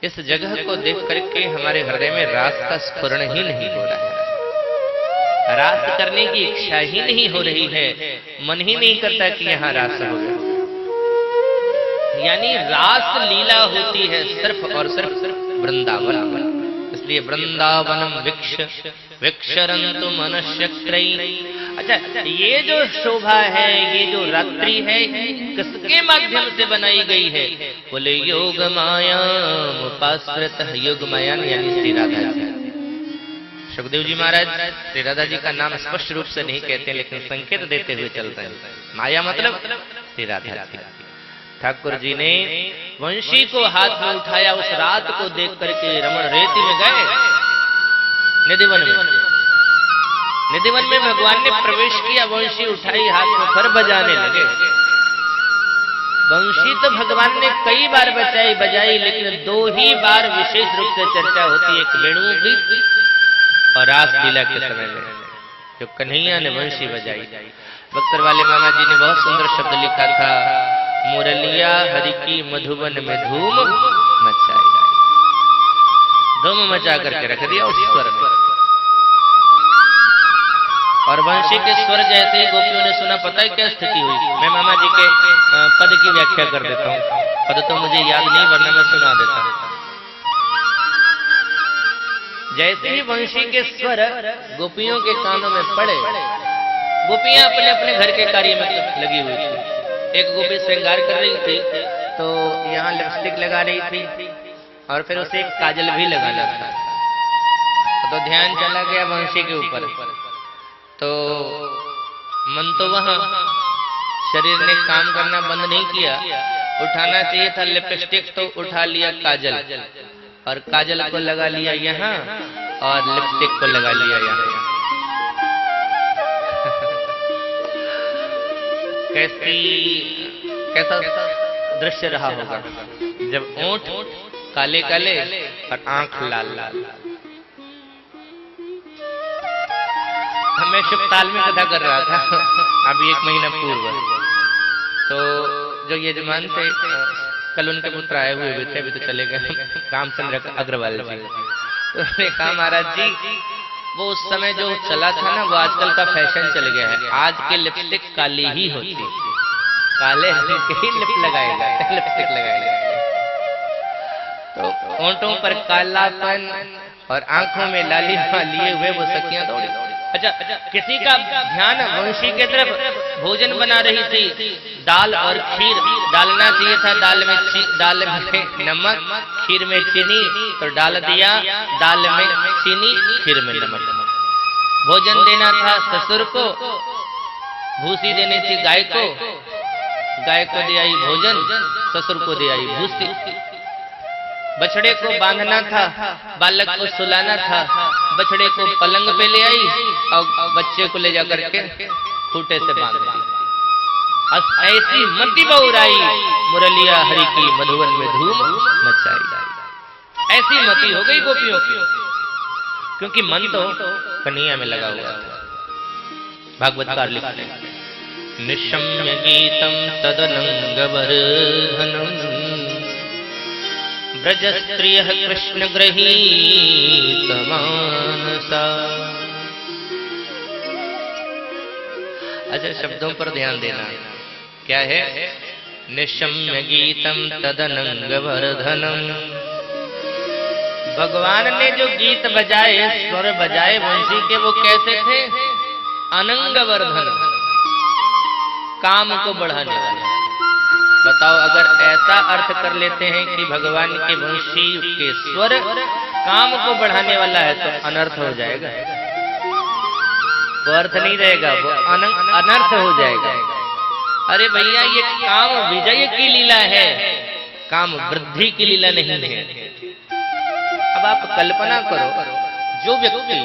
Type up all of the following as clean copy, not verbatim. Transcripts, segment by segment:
इस जगह को देख करके हमारे हृदय में रास का स्फुरण ही नहीं हो रहा है, रास करने की इच्छा ही नहीं हो रही है, मन ही नहीं करता कि यहाँ रास हो। यानी रास लीला होती है सिर्फ और सिर्फ वृंदावन। इसलिए वृंदावनम विक्षरन्तु मनश्चक्रैः। अच्छा, ये जो शोभा है, ये जो रात्रि है, किसके माध्यम से बनाई गई है? बोले योग माया उपाश्रित। योग माया यानी श्री राधा जी। सुखदेव जी महाराज श्री राधा जी का नाम स्पष्ट रूप से नहीं कहते, लेकिन संकेत देते हुए चलते हैं। माया मतलब श्री राधा जी। ठाकुर जी ने वंशी को हाथ में उठाया, उस रात को देख करके रमण रेती में गए, निधिवन में। निधिवन में भगवान ने प्रवेश किया, वंशी उठाई हाथ में, फिर बजाने लगे। वंशी तो भगवान ने कई बार बजाई, लेकिन 2 ही बार विशेष रूप से चर्चा होती है, एक वेणु की और रास लीला के समय में जो कन्हैया ने वंशी बजाई। बक्सर वाले मामा जी ने बहुत सुंदर शब्द लिखा था, मुरलिया हरि की मधुबन में धूम मचाई। धूम मचा करके रख दिया उस स्वर में। और वंशी के स्वर जैसे ही गोपियों ने सुना, पता है क्या स्थिति हुई? मैं मामा जी के पद की व्याख्या कर देता हूँ। पद तो मुझे याद नहीं, वरना मैं सुना देता हूँ। जैसे ही वंशी के स्वर गोपियों के कानों में पड़े, गोपियां अपने अपने घर के कार्य में लगी हुई थी। एक गोपी श्रृंगार कर रही थी, तो यहाँ लिपस्टिक लगा रही थी और फिर उसे एक काजल भी लगाना था। तो ध्यान चला गया वंशी के ऊपर, तो मन तो वहां, शरीर ने काम करना बंद नहीं किया। उठाना चाहिए था लिपस्टिक, तो उठा लिया काजल, और काजल को लगा लिया यहाँ और लिपस्टिक को लगा लिया यहाँ। कैसा दृश्य रहा होगा जब ओंठ काले काले और आंख लाल लाल। मैं शुभ ताल में कथा कर रहा था अभी 1 महीना पूर्व। तो जो यजमान थे, कल उनके पुत्र आए हुए थे, अभी तो चले गए, रामचंद्र अग्रवाल जी। तो उन्होंने कहा, महाराज जी वो उस समय जो चला था ना, वो आजकल का फैशन चल गया है। आज के लिपस्टिक काली ही होती, काले रंग के ही लिप लगाएगा, लिपस्टिक लगाएगा। तो होंठों पर कालापन और आंखों में लालिमा लिए हुए वो सखियां दौड़ी। अच्छा, किसी का ध्यान वंशी के तरफ भोजन बना रही थी, दाल और खीर डालना चाहिए था। दाल में नमक, खीर में चीनी, तो डाल दिया दाल में चीनी, खीर में नमक। भोजन देना था ससुर को, भूसी देनी थी गाय को, गाय को दे आई भोजन, ससुर को दे आई भूसी। बछड़े को बांधना था, बालक को सुलाना था, बछड़े को पलंग पे ले आई और बच्चे को ले जाकर के खूंटे से बांध दी। ऐसी मति बहुराई, मुरलिया हरि की मधुवन में धूम मचाई। ऐसी मति हो गई गोपियों की, क्योंकि मन तो कन्हैया में लगा हुआ था। भागवतकार लिखते हैं, निशम्य गीतम तदनंगवर्धनम ब्रज स्त्रियः कृष्ण गृहीत मानसा। अच्छा, शब्दों पर ध्यान देना। क्या है? निशम्य गीतम तदनंगवर्धनम। भगवान ने जो गीत बजाए, स्वर बजाए वंशी के, वो कैसे थे? अनंगवर्धन, काम को बढ़ाने वाले। बताओ, अगर ऐसा अर्थ कर लेते हैं कि भगवान के वंशी के स्वर काम को बढ़ाने वाला है, तो अनर्थ हो जाएगा। वो अर्थ नहीं रहेगा, वो अनर्थ हो जाएगा। अरे भैया, ये काम विजय की लीला है, काम वृद्धि की लीला नहीं है। अब आप कल्पना करो, जो व्यक्ति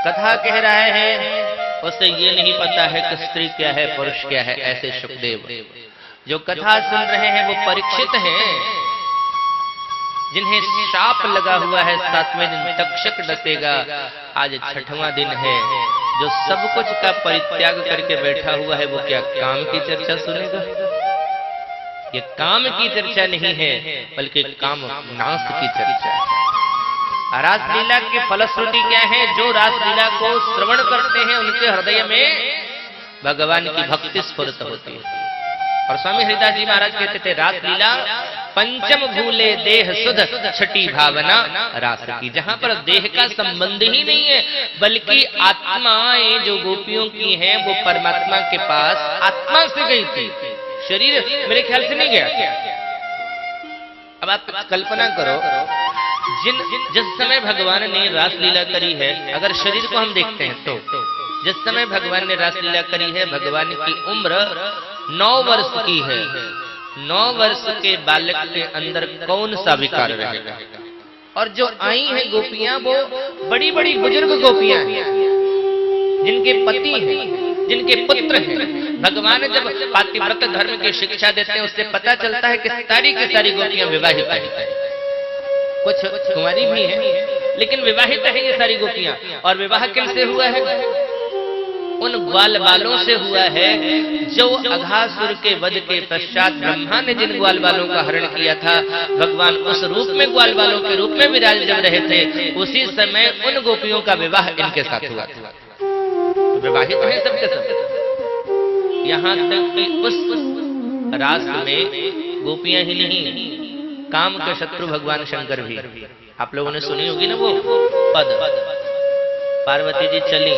कथा कह रहा है उसे ये नहीं पता है कि स्त्री क्या है, पुरुष क्या है। ऐसे सुखदेव जो कथा सुन रहे हैं वो परीक्षित हैं, जिन्हें शाप लगा हुआ है, 7वें दिन तक्षक डसेगा। आज 6वां दिन है। जो सब कुछ का परित्याग करके बैठा हुआ है, वो क्या काम की चर्चा सुनेगा? ये काम की चर्चा नहीं है, बल्कि काम नाश की चर्चा है। रासलीला की फलश्रुति क्या है? जो रासलीला को श्रवण करते हैं उनके हृदय में भगवान की भक्ति स्फुरित होती है। और स्वामी हरिदास जी महाराज कहते थे, रासलीला पंचम भूले देह सुध छठी भावना रास की। जहां पर देह का संबंध ही नहीं है, बल्कि आत्माएं जो गोपियों की हैं वो परमात्मा के पास आत्मा से गई थी, शरीर मेरे ख्याल से नहीं गया। अब आप कल्पना करो, जिस समय भगवान ने रासलीला करी है, अगर शरीर को हम देखते हैं तो जिस समय भगवान ने रासलीला करी है, भगवान की उम्र 9 वर्ष की है। 9 वर्ष के बालक के अंदर कौन सा विकार रहेगा? और जो आई हैं गोपियां वो बड़ी बड़ी बुजुर्ग गोपियां हैं, जिनके पति हैं, जिनके पुत्र हैं। भगवान जब पातिव्रत धर्म की शिक्षा देते हैं, उससे पता चलता है कि सारी की सारी गोपियां विवाहित हैं। कुछ कुंवारी भी हैं, लेकिन विवाहित है ये सारी गोपियां। और विवाह किनसे हुआ है? उन ग्वाल बालों से हुआ है जो अघासुर के वध के पश्चात ब्रह्मा ने जिन ग्वाल बालों का हरण किया था, भगवान उस रूप में ग्वाल बालों के रूप में विराज जब रहे थे, उसी समय उन गोपियों का विवाह इनके साथ हुआ था। विवाहित है सबके सब। यहाँ तक कि उस रास में गोपियां ही नहीं, काम के शत्रु भगवान शंकर भी। आप लोगों ने सुनी होगी ना वो पद, पार्वती जी चली,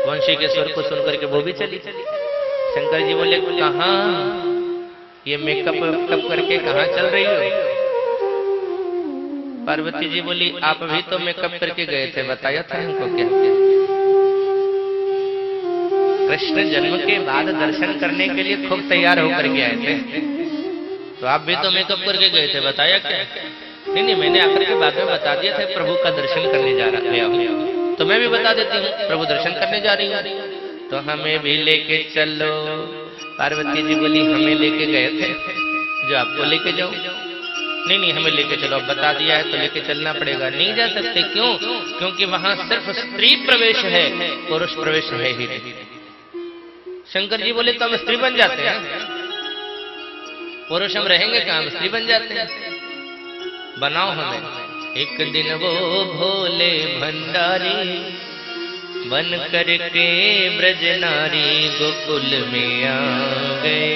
वंशी के स्वर को सुनकर के वो भी चली। शंकर जी बोले, कहाँ ये मेकअप करके कहाँ चल रही हो? पार्वती जी बोली, आप भी तो मेकअप करके गए थे, बताया था हमको क्या? कृष्ण जन्म के बाद दर्शन करने के लिए खूब तैयार होकर के आए थे, तो आप भी तो मेकअप करके गए थे, बताया क्या? नहीं, मैंने आकर के बाद में बता दिया था, प्रभु का दर्शन करने जा रहा हूँ। तो मैं भी बता देती हूँ, प्रभु दर्शन करने जा रही हूँ, तो हमें भी लेके चलो। पार्वती जी बोली, हमें लेके गए थे, जो आपको लेके जाओ। नहीं, हमें लेके चलो, अब बता दिया है तो लेके चलना पड़ेगा। नहीं जा सकते, क्यों? क्योंकि वहां सिर्फ स्त्री प्रवेश है, पुरुष प्रवेश है ही नहीं। शंकर जी बोले, तो हम स्त्री बन जाते हैं, पुरुष हम रहेंगे कहाँ, हम स्त्री बन जाते हैं। बनाओ हमें। एक दिन वो भोले भंडारी बन करके ब्रज नारी गोकुल में आ गए।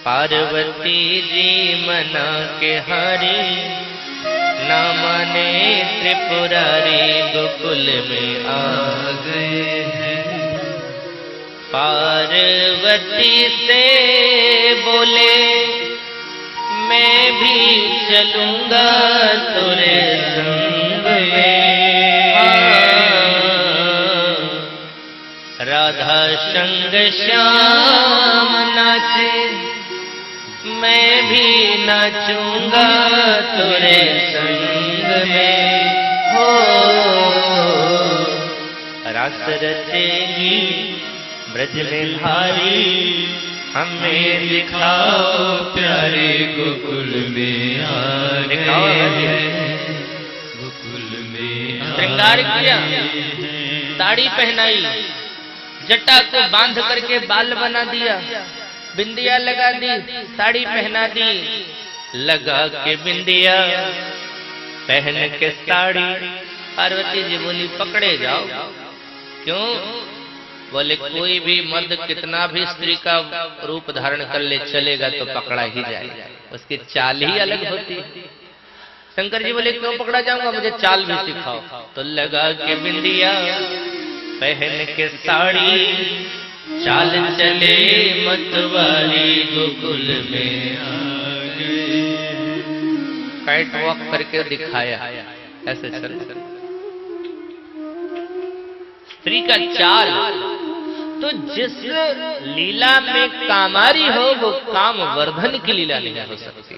पार्वती जी मना के हारी, ना माने त्रिपुरारी गोकुल में आ गए हैं। पार्वती से बोले, मैं भी चलूंगा तेरे संग में। राधा संग श्याम नाचे, मैं भी नाचूंगा तेरे संग में। हो रास रचेगी ब्रज में भारी, हमें दिखाओ प्यारे गोकुल में आ गए, गोकुल में श्रृंगार किया, साड़ी पहनाई, जटा को बांध करके बाल बना दिया, बिंदिया लगा दी, साड़ी पहना दी, लगा के बिंदिया पहन के साड़ी। पार्वती जी बोली, पकड़े जाओ। क्यों? बोले, कोई भी मर्द कितना भी स्त्री का रूप धारण कर ले चलेगा तो पकड़ा ही जाएगा, उसकी चाल ही अलग होती है। शंकर जी बोले, क्यों पकड़ा जाऊंगा, मुझे चाल भी सिखाओ। तो लगा के बिंदिया पहन के साड़ी, चाल चले मतवाली गोकुल में आ गए। कैट वॉक करके दिखाया, ऐसे चल। स्त्री का चाल, तो जिस लीला में कामारी हो वो काम वर्धन की लीला नहीं हो सकती।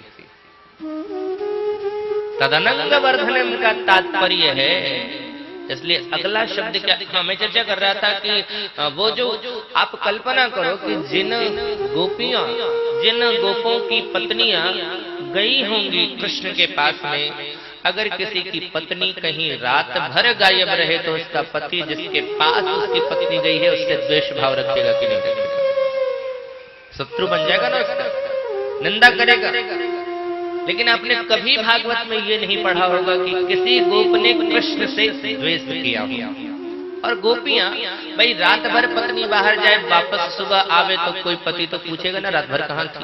तदनंग वर्धनम का तात्पर्य है। इसलिए अगला शब्द क्या, हाँ मैं चर्चा कर रहा था कि वो जो आप कल्पना करो कि जिन गोपियां, जिन गोपों की पत्नियां गई होंगी कृष्ण के पास में, अगर किसी की पत्नी कहीं रात भर गायब रहे तो उसका पति जिसके पास उसकी पत्नी गई है उससे द्वेष भाव रखेगा कि नहीं रखेगा? शत्रु बन जाएगा ना उसका। निंदा करेगा। लेकिन आपने कभी भागवत में ये नहीं पढ़ा होगा कि किसी गोप ने कृष्ण से द्वेष किया हो। और गोपियां भाई रात भर पत्नी बाहर जाए वापस सुबह आवे तो कोई पति तो पूछेगा ना रात भर कहां थी।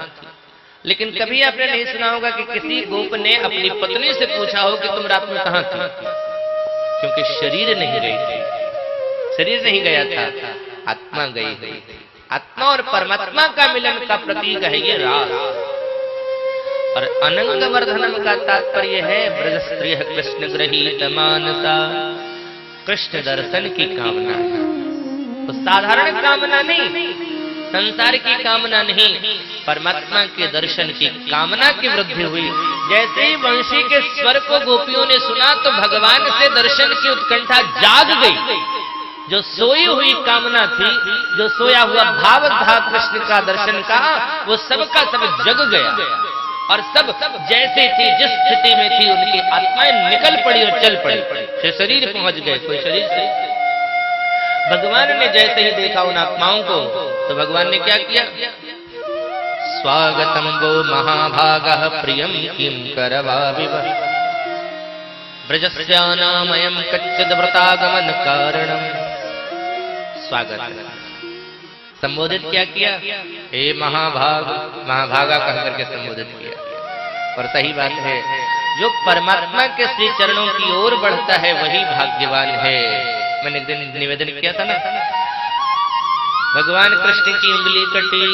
लेकिन कभी आपने नहीं सुना होगा कि किसी गोप ने अपनी पत्नी से पूछा हो कि तुम रात में कहां थी, क्योंकि शरीर नहीं गई थी, शरीर नहीं गया था, आत्मा गई थी। आत्मा और परमात्मा का मिलन का प्रतीक है ये रास। और अनंग वर्धनम का तात्पर्य है ब्रज स्त्रिय कृष्ण गृहीत मानसा, कृष्ण दर्शन की कामना। तो साधारण कामना नहीं, संसार की कामना नहीं, परमात्मा के दर्शन की कामना की वृद्धि हुई। जैसे ही वंशी के स्वर को गोपियों ने सुना तो भगवान से दर्शन की उत्कंठा जाग गई। जो सोई हुई कामना थी, जो सोया हुआ भाव था कृष्ण का दर्शन का, वो सबका सब जग गया। और सब जैसे थी, जिस स्थिति में थी, उनकी आत्माएं निकल पड़ी और चल पड़ी, शरीर पहुंच गए। कोई शरीर से भगवान ने जैसे ही देखा उन आत्माओं को, तो भगवान ने क्या किया? स्वागतम वो महाभागः प्रियम किम करवाविव ब्रजस्यानामयं कच्चिद व्रतागमन कारणम। स्वागत संबोधित क्या किया? हे महाभाग, महाभागा कह करके संबोधित किया। और सही बात है, जो परमात्मा के श्री चरणों की ओर बढ़ता है वही भाग्यवान है। मैंने एक दिन निवेदन किया था ना, भगवान कृष्ण की उंगली कटी,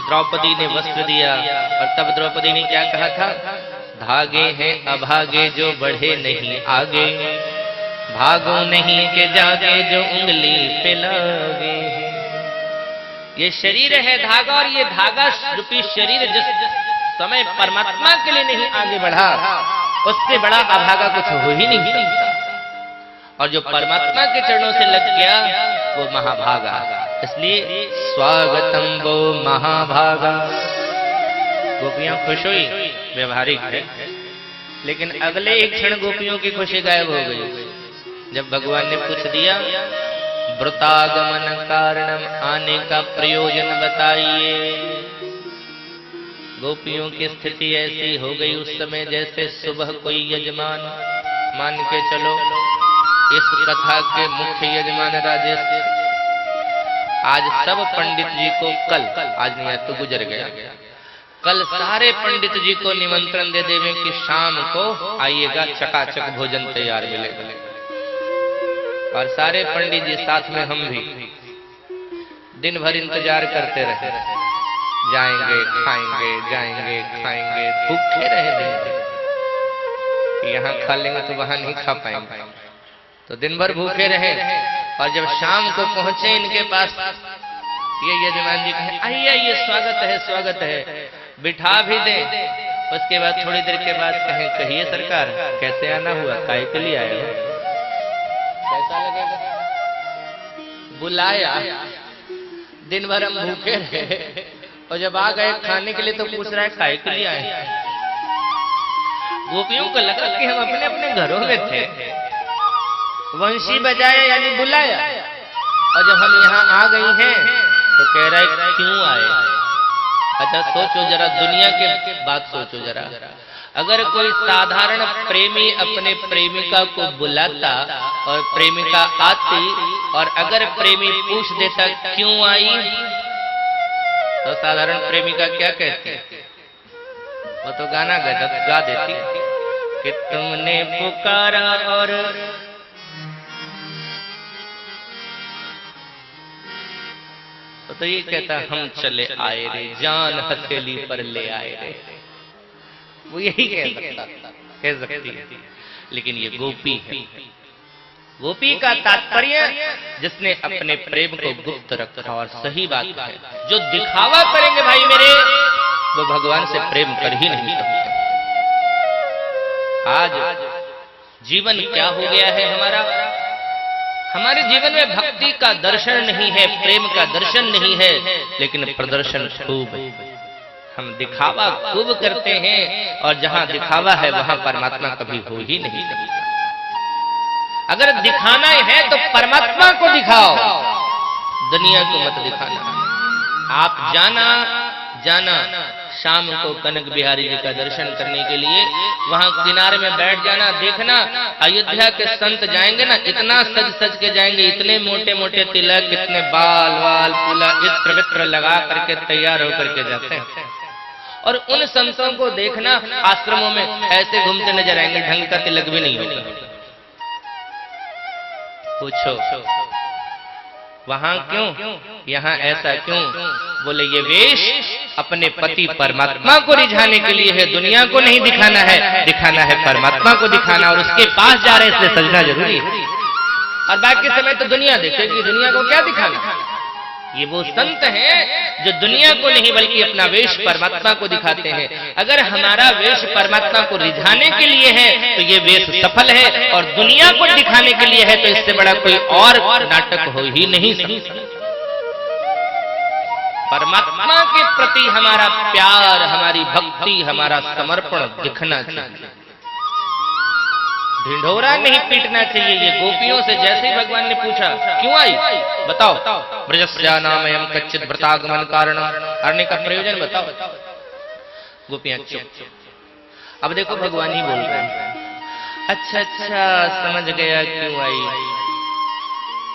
द्रौपदी ने वस्त्र दिया, और तब द्रौपदी ने क्या कहा था? धागे हैं अभागे जो बढ़े नहीं आगे, भागो नहीं के जागे जो उंगली पे लगे। ये शरीर है धागा, और ये धागा रूपी शरीर जिस समय परमात्मा के लिए नहीं आगे बढ़ा, उससे बड़ा अभागा कुछ हो ही नहीं सकता। और जो परमात्मा के चरणों से लग गया वो महाभागा। इसलिए स्वागतम वो महाभागा। गोपियां खुश हुई, व्यवहारिक है। लेकिन अगले एक क्षण गोपियों की खुशी गायब हो गई जब भगवान ने पूछ दिया व्रतागमन कारणम, आने का प्रयोजन बताइए। गोपियों की स्थिति ऐसी हो गई उस समय जैसे सुबह कोई यजमान, मान के चलो इस कथा के मुख्य यजमान राजेश, आज सब पंडित जी को कल, आज नहीं आज तो गुजर गया, कल सारे पंडित जी को निमंत्रण दे देवे कि शाम को आइएगा, चकाचक भोजन तैयार मिलेगा। और सारे पंडित जी साथ में हम भी दिन भर इंतजार करते रहे, जाएंगे खाएंगे, जाएंगे खाएंगे, भूखे रहे दिन भर। यहाँ खा लेंगे तो वहां नहीं खा पाएंगे, तो दिन भर भूखे रहे। और जब शाम को पहुंचे इनके पास, ये यजमान जी कहे आइए आइए, स्वागत है स्वागत है, बिठा भी दे। उसके बाद थोड़ी देर के बाद कहें कहिए सरकार कैसे आना हुआ, काय के लिए आए हो, कैसा लगेगा? बुलाया, दिन भर हम भूखे रहे, और जब आ गए खाने के लिए तो पूछ रहा है काय के लिए आए। गोपियों को लगा कि हम अपने अपने घरों में थे, वंशी बजाया यानी बुलाया, और जब हम यहाँ आ गई हैं तो कह रहा है क्यों आए। अच्छा सोचो जरा, दुनिया के बात सोचो जरा, अगर कोई साधारण प्रेमी अपने प्रेमिका को बुलाता और प्रेमिका आती, और अगर प्रेमी पूछ देता क्यों आई, तो साधारण प्रेमिका क्या कहती? वो तो गाना गा देती कि तुमने पुकारा और तो ये कहता हम चले आए रे, जान हथेली पर ले आए रे। वो यही कह सकती है। लेकिन ये गोपी है, गोपी का तात्पर्य जिसने अपने प्रेम को गुप्त रखा। और सही बात है, जो दिखावा करेंगे भाई मेरे, वो भगवान से प्रेम कर ही नहीं सकते। आज जीवन क्या हो गया है हमारा? हमारे जीवन में भक्ति का दर्शन नहीं है, प्रेम का दर्शन नहीं है, लेकिन प्रदर्शन खूब है। हम दिखावा खूब करते हैं, और जहां दिखावा है वहां परमात्मा कभी हो ही नहीं सकता। अगर दिखाना है तो परमात्मा को दिखाओ, दुनिया को मत दिखाना। आप जाना जाना शाम को कनक बिहारी जी का दर्शन करने के लिए वहां किनारे में बैठ जाना। देखना अयोध्या के संत जाएंगे ना, इतना सज सज के जाएंगे, इतने मोटे मोटे तिलक, इतने बाल वाल पूरा इत्र वित्र लगा करके तैयार होकर के जाते हैं। और उन संतों को देखना आश्रमों में ऐसे घूमते नजर आएंगे, ढंग का तिलक भी नहीं होगा। पूछो वहां क्यों, यहाँ ऐसा क्यों? बोले ये वेश अपने पति परमात्मा को रिझाने के लिए है, दुनिया को नहीं दिखाना है, दिखाना है परमात्मा को दिखाना, और उसके पास जा रहे इसलिए सजना जरूरी है। और बाकी समय तो दुनिया देखेगी, दुनिया को क्या दिखाना। ये वो संत हैं जो दुनिया को नहीं बल्कि अपना वेश परमात्मा को दिखाते हैं। अगर हमारा वेश परमात्मा को रिझाने के लिए है तो ये वेश सफल है, और दुनिया को दिखाने के लिए है तो इससे बड़ा कोई और नाटक हो ही नहीं सकता। परमात्मा के प्रति हमारा प्यार, हमारी भक्ति, हमारा समर्पण दिखना चाहिए। ढिंढोरा नहीं पीटना चाहिए। ये गोपियों से जैसे ही भगवान ने पूछा क्यों आई, बताओ, ब्रजस्या नामयम कच्चित व्रतागमन कारण, करने का प्रयोजन बताओ। गोपियां चुप। अब देखो भगवान ही बोल रहे हैं, अच्छा अच्छा समझ गया क्यों आई,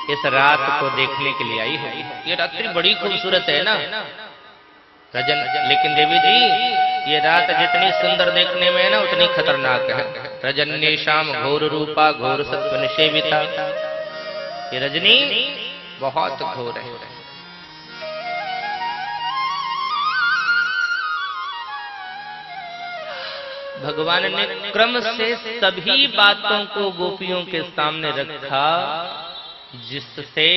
इस रात को देखने के लिए आई है। ये रात्रि बड़ी खूबसूरत है ना रजन, लेकिन देवी जी ये रात जितनी सुंदर देखने में है ना उतनी खतरनाक है। रजन्य शाम घोर रूपा घोर सत्व निषेविता, ये रजनी बहुत घोर है। भगवान ने क्रम से सभी बातों को गोपियों के सामने रखा, जिससे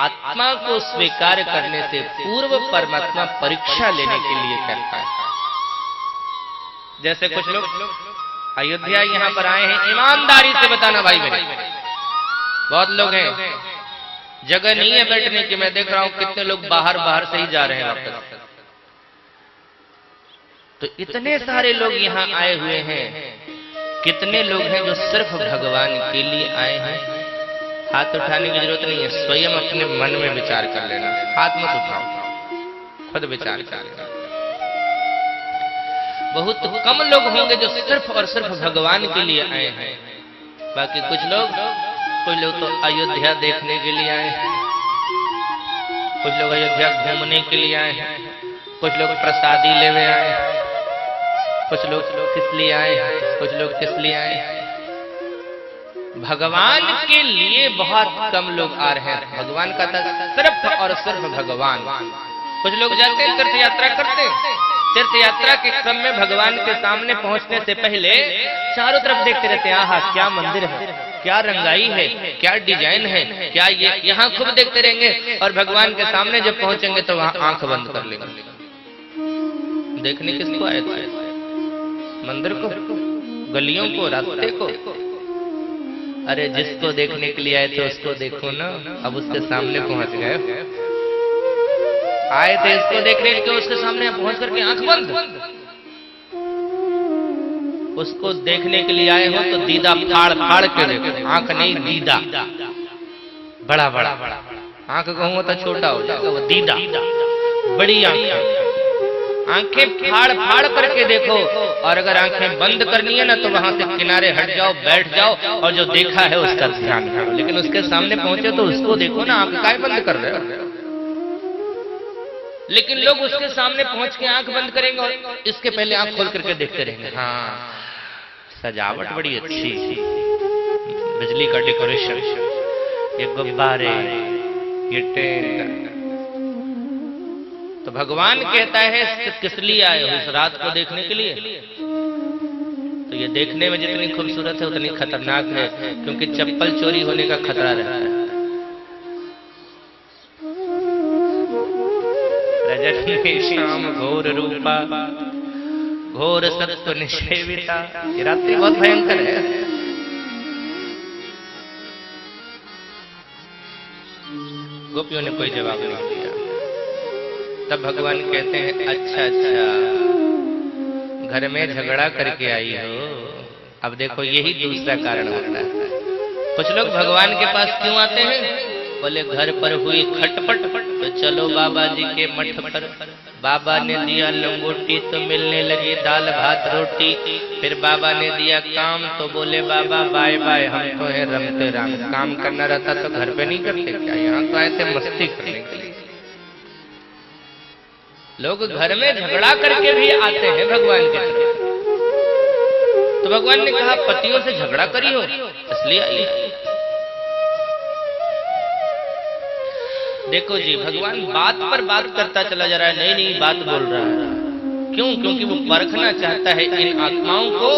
आत्मा को स्वीकार करने से पूर्व परमात्मा परीक्षा लेने के लिए कहता है। जैसे कुछ लोग अयोध्या यहाँ पर आए हैं, ईमानदारी से बताना भाई मेरे, बहुत लोग हैं जगह नहीं है बैठने की, मैं देख रहा हूं कितने लोग बाहर बाहर से ही जा रहे हैं वापस। तो इतने सारे लोग यहाँ आए हुए हैं, कितने लोग हैं जो सिर्फ भगवान के लिए आए हैं? हाथ उठाने की जरूरत नहीं है, स्वयं अपने मन में विचार कर लेना, हाथ मत उठाओ, खुद विचार कर लेना। बहुत कम लोग होंगे जो सिर्फ और सिर्फ भगवान के लिए आए हैं। बाकी कुछ लोग तो अयोध्या देखने के लिए आए हैं, कुछ लोग अयोध्या घूमने के लिए आए हैं, कुछ लोग प्रसादी लेने आए हैं, कुछ लोग किस लिए आए हैं, कुछ लोग किस लिए आए हैं। भगवान के लिए बहुत कम लोग आ रहे हैं। भगवान का था सिर्फ और सिर्फ भगवान। कुछ लोग जाते हैं तीर्थ यात्रा करते हैं, तीर्थ यात्रा के क्रम में भगवान के सामने पहुंचने से पहले चारों तरफ देखते रहते हैं, आहा क्या मंदिर है, क्या रंगाई है, क्या डिजाइन है, क्या ये, यहाँ खूब देखते रहेंगे। और भगवान के सामने जब पहुंचेंगे तो वहां आंख बंद कर लेंगे। देखने किसको आए थे? मंदिर को, गलियों को, रास्ते को? अरे जिसको देखने के लिए आए थे उसको देखो ना, अब उसके सामने पहुंच गए। आए थे इसको देखने के, उसके सामने पहुंच करके आंख बंद। उसको देखने के लिए आए हो तो दीदा फाड़ फाड़ के देखो, आंख नहीं दीदा, बड़ा बड़ा आंख कहूँ तो छोटा हो जाएगा, वो दीदा बड़ी आंख। आंखें फाड़ फाड़ करके देखो, और अगर आंखें बंद करनी है ना तो वहां से किनारे हट जाओ, बैठ जाओ, और जो देखा है उसका ध्यान करो। लेकिन उसके सामने पहुंचे तो उसको देखो ना, आंख काहे बंद कर रहे हो? लेकिन लोग उसके सामने पहुंच के आंख बंद करेंगे और इसके पहले आंख खोल करके देखते रहेंगे। हाँ सजावट बड़ी अच्छी, बिजली का डेकोरेशन, ये गुब्बारे, ये टेंट। तो भगवान कहता है किस लिए आए हो? इस रात को देखने के लिए। तो ये देखने में जितनी खूबसूरत है उतनी खतरनाक है, क्योंकि चप्पल चोरी होने का खतरा रहता है। रजनी श्याम घोर रूपा घोर सत्व निषेविता, ये रात्रि बहुत भयंकर है। गोपियों ने कोई जवाब नहीं दिया। तब भगवान कहते हैं अच्छा अच्छा घर में झगड़ा करके आई हो। अब देखो यही दूसरा कारण होता है। कुछ लोग भगवान के पास क्यों आते हैं? बोले घर पर हुई खटपट तो चलो बाबा जी के मठ पर। बाबा ने दिया लंगोटी तो मिलने लगी दाल भात रोटी। फिर बाबा ने दिया काम तो बोले बाबा बाय बाय, हम तो है रमते राम, काम करना रहता तो घर पे नहीं करते क्या, यहाँ तो आए थे मस्ती करने के लिए। लोग घर में झगड़ा करके भी आते हैं भगवान की तरफ। तो भगवान ने कहा पतियों से झगड़ा करी हो इसलिए आई। देखो जी भगवान बात पर बात करता चला जा रहा है, नई नई बात बोल रहा है। क्यों? क्योंकि वो परखना चाहता है इन आत्माओं को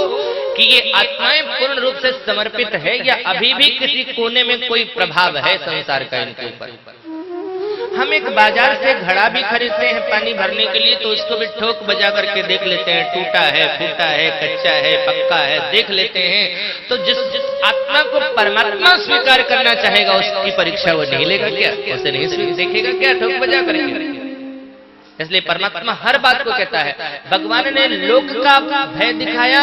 कि ये आत्माएं पूर्ण रूप से समर्पित है या अभी भी किसी कोने में कोई प्रभाव है संसार का इनके ऊपर। हम एक बाजार से घड़ा भी खरीदते हैं पानी भरने के लिए तो उसको भी ठोक बजा करके देख लेते हैं, टूटा है, फूटा है, कच्चा है, पक्का है, देख लेते हैं। तो जिस आत्मा को परमात्मा स्वीकार करना चाहेगा उसकी परीक्षा वो नहीं लेगा क्या, उसे नहीं देखेगा क्या ठोक बजा करके। इसलिए परमात्मा हर बात को कहता है। भगवान ने लोक का भय दिखाया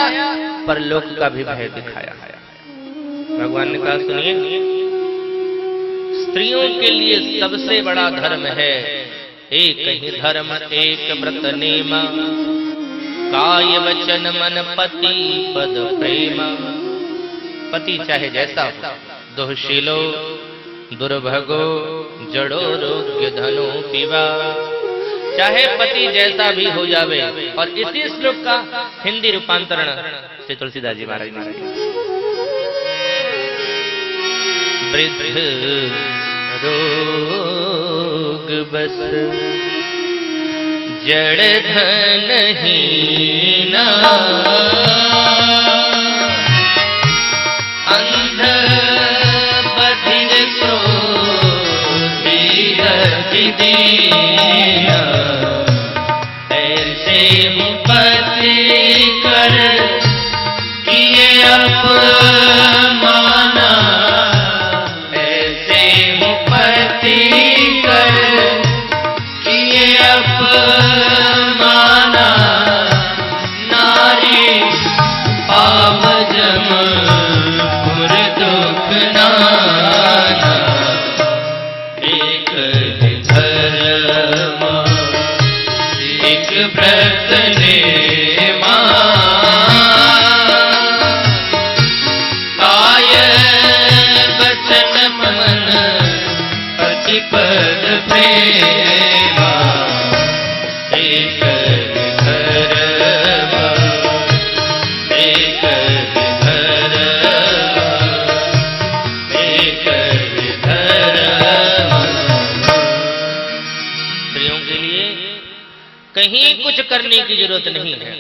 पर लोक का भी भय दिखाया। भगवान ने कहा सुनिए, स्त्रियों के लिए सबसे बड़ा धर्म है एक ही धर्म एक व्रत नेमा, काय वचन मन पति पद प्रेम। पति चाहे जैसा हो, दोषीलो दुर्भगो जड़ो रोग्य धनो पीवा, चाहे पति जैसा भी हो जावे। और इसी श्लोक का हिंदी रूपांतरण श्री तुलसीदास जी महाराज ने वृद्ध रोग बस जड़ धन हीना, अंध बधिर क्रोधी अति दीना, ऐसे मुपति कर किए अपमाना, ऐसे मुपति कर किए अपमाना, नारी पाप जम पुर दुख नाना, एक धर्म एक व्रत नेमा, काय वचन मन पति पद प्रेमा, एक धर्म एक धर्म एक धर्म। स्त्रियों के लिए कहीं कुछ करने की जरूरत नहीं है।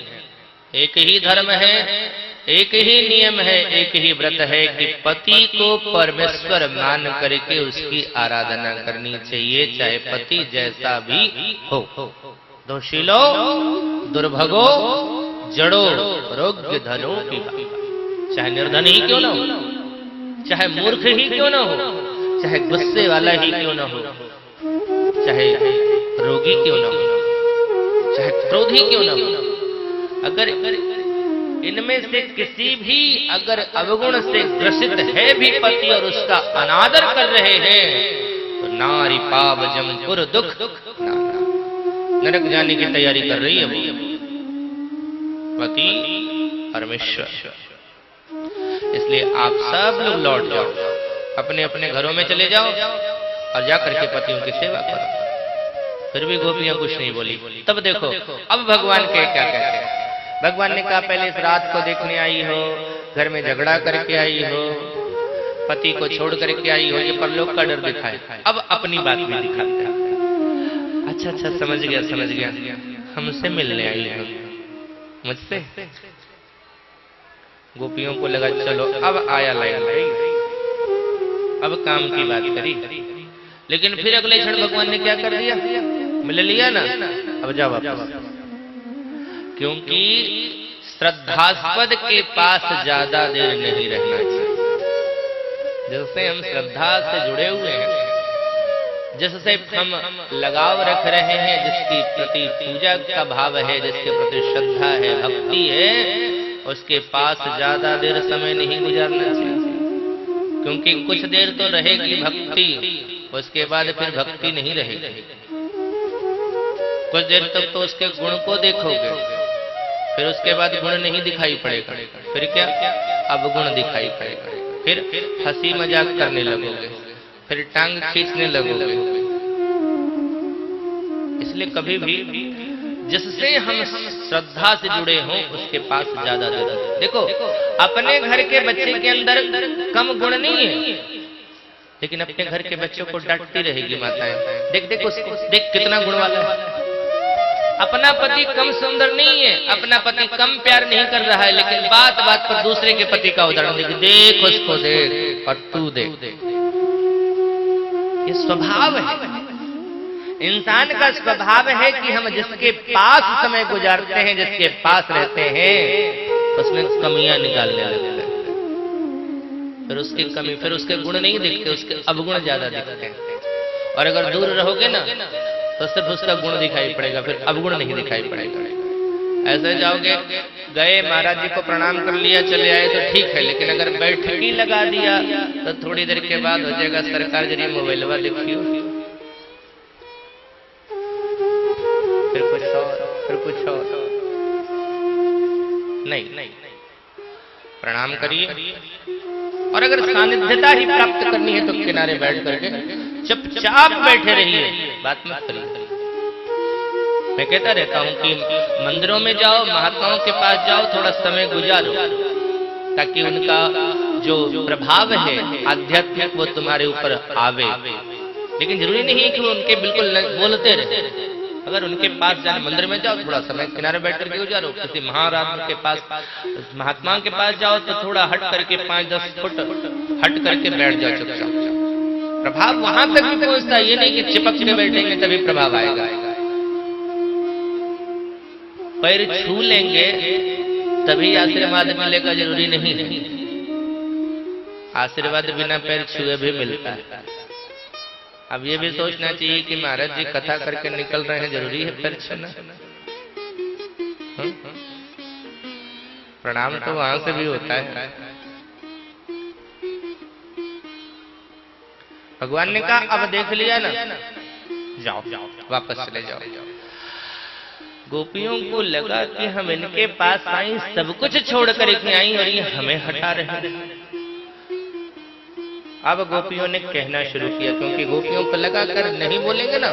एक ही धर्म है, एक ही नियम है, एक ही व्रत है कि पति को परमेश्वर मान करके उसकी आराधना करनी चाहिए, चाहे पति जैसा भी हो। दोषीलो दुर्भगो जड़ो रोग्य धनो पीवा, चाहे निर्धन ही क्यों ना हो, चाहे मूर्ख ही क्यों ना हो, चाहे गुस्से वाला ही क्यों ना हो, चाहे रोगी क्यों ना हो, चाहे क्रोधी क्यों ना हो, अगर इनमें से किसी भी अगर अवगुण से ग्रसित है भी पति और उसका अनादर कर रहे हैं तो नारी पाप जमपुर दुख नरक जाने की तैयारी कर रही है वो पति परमेश्वर। इसलिए आप सब लोग लौट जाओ, अपने अपने घरों में चले जाओ और जाकर के पतियों की सेवा करो। फिर भी गोपियां कुछ नहीं बोली। तब देखो अब भगवान के क्या कहते हैं। भगवान ने कहा पहले इस रात को देखने आई हो, घर में झगड़ा करके आई हो, पति को छोड़ करके आई हो, ये परलोक का डर दिखाए। अब अपनी बात भी दिखाते हैं। अच्छा अच्छा समझ गया समझ गया, हमसे मिलने आई हो, मुझसे। गोपियों को लगा चलो अब आया लाइन, अब काम की बात करी। लेकिन फिर अगले क्षण भगवान ने क्या कर दिया, मिल लिया ना, अब जाओ वापस। क्योंकि श्रद्धास्पद के पास ज्यादा देर नहीं रहना चाहिए। जिससे हम श्रद्धा से जुड़े हुए हैं, जिससे हम लगाव रख रहे हैं, जिसकी प्रति पूजा का भाव है, जिसके प्रति श्रद्धा है, भक्ति है, उसके पास ज्यादा देर समय नहीं गुजारना चाहिए। क्योंकि कुछ देर तो रहेगी भक्ति, उसके बाद फिर भक्ति नहीं रहेगी। कुछ देर तक तो उसके गुण को देखोगे, फिर उसके बाद गुण नहीं दिखाई पड़ेगा, फिर क्या अब गुण दिखाई पड़ेगा, फिर हंसी मजाक करने लगोगे, फिर टांग खींचने लगोगे। इसलिए कभी भी जिससे हम श्रद्धा से जुड़े हों उसके पास ज्यादा देना। देखो अपने घर के बच्चे के अंदर कम गुण नहीं है, लेकिन अपने घर के बच्चों को डांटती रहेगी माताएं, देख देख उसको, देख कितना गुण वाला है। अपना पति कम सुंदर नहीं है, अपना पति कम प्यार नहीं कर रहा है, लेकिन बात बात पर दूसरे के पति का उदाहरण देगी, देख उसको देख और तू देख। ये स्वभाव है, इंसान का स्वभाव है कि हम जिसके पास समय गुजारते हैं, जिसके पास रहते हैं, उसमें कमियां निकालने लगते हैं। फिर उसकी कमी, फिर उसके गुण नहीं दिखते, उसके अवगुण ज्यादा दिखते हैं। और अगर दूर रहोगे ना तो सिर्फ उसका गुण दिखाई पड़ेगा, फिर अवगुण नहीं दिखाई पड़ेगा। ऐसे जाओगे, गए महाराज जी को प्रणाम कर लिया चले आए तो ठीक है, लेकिन अगर बैठकी लगा दिया तो थोड़ी देर के बाद हो जाएगा, सरकार जरिए मोबाइलवा देखियो, फिर कुछ और, फिर कुछ और। नहीं, प्रणाम करिए, और अगर सानिध्यता ही प्राप्त करनी है तो किनारे बैठ करके चुपचाप बैठे रहिए, बात मत करिए। मैं कहता रहता हूं कि मंदिरों में जाओ, महात्माओं के पास जाओ, थोड़ा समय गुजारो, ताकि उनका जो प्रभाव है आध्यात्मिक वो तुम्हारे ऊपर आवे। लेकिन जरूरी नहीं है कि वो उनके बिल्कुल बोलते रहे। अगर उनके पास जाने, मंदिर में जाओ, थोड़ा समय किनारे बैठ करके गुजारो। किसी महाराज के पास, महात्मा के पास जाओ तो थोड़ा हट करके 5-10 फुट हट करके बैठ जाओ चुपचाप। प्रभाव वहां तक भी पहुंचता है, ये नहीं कि चिपक के बैठेंगे तभी प्रभाव आएगा। पैर छू लेंगे तभी आशीर्वाद मिलेगा, जरूरी नहीं है। आशीर्वाद बिना पैर छुए भी मिलता है। अब ये भी सोचना चाहिए कि महाराज जी कथा करके निकल रहे हैं, जरूरी है पैर छूना? प्रणाम तो वहां से भी होता है। भगवान ने कहा अब देख लिया ना, जाओ वापस चले जाओ। गोपियों को लगा कि हम इनके पास आई, सब कुछ छोड़कर इतनी आई और ये हमें हटा रहे हैं। अब गोपियों ने कहना शुरू किया, क्योंकि गोपियों को लगा कर नहीं बोलेंगे ना